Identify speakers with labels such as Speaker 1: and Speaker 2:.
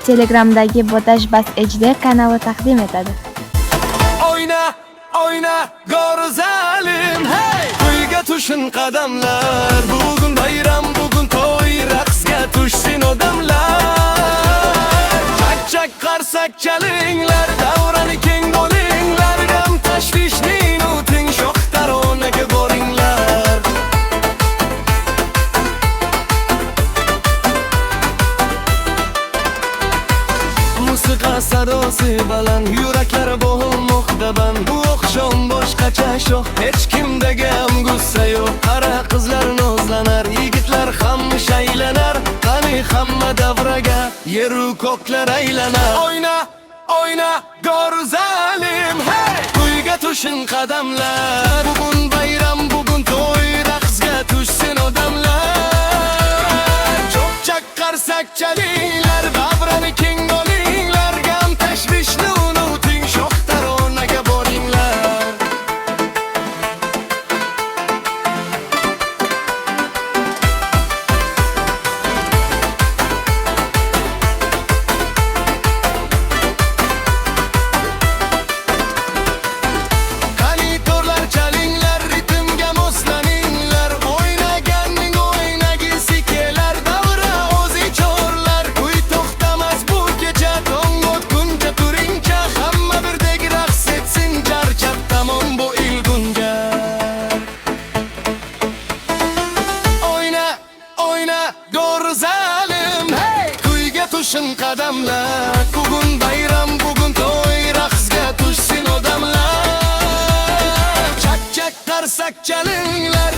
Speaker 1: Telegramdagi Botaj Bas HD kanali taqdim etadi.
Speaker 2: Oyna, oyna, go'zalim, hey! To'yga tushin qadamlar, bugun bayram, bugun to'y, raqsga tushsin odamlar. Chak-chak qarsak chalinglar, davrani keng bo'linglar, gam tashvishning uting, shoh taronaga boringlar. Musiqa sadosi baland, yuraklar bo'lmoqda band. Bu oqshom boshqacha shoh, hech kimda gam gussa yo'q. Qara qizlar nozlanar, yigitlar ham shaylanar. Qani hamma davraga, yeru ko'klar aylanar. Oyna, oyna, go'zalim, hey! To'yga tushin qadamlar, bugun bayram, bugun to'y, raqsga tushsin odamlar. Cho'pchak qarsak chalinglar, davrani keng bo'linglar, gam tashvishni unuting, shoh taronaga boringlar. Qani to'rlar chalinglar, ritmga moslaninglar, o'ynaganning o'ynagisi kelar, davra o'zi chorlar. Kuy to'xtamas bu kecha, tong o'tguncha turingcha, hamma birdek raqs etsin, charchab tamom bu ilgunja. Oyna, oyna, go'zalim, hey! To'yga tushin qadamlar, bugun bayram, bugun to'y, raqsga tushsin odamlar. Chak-chak qarsak chalinglar,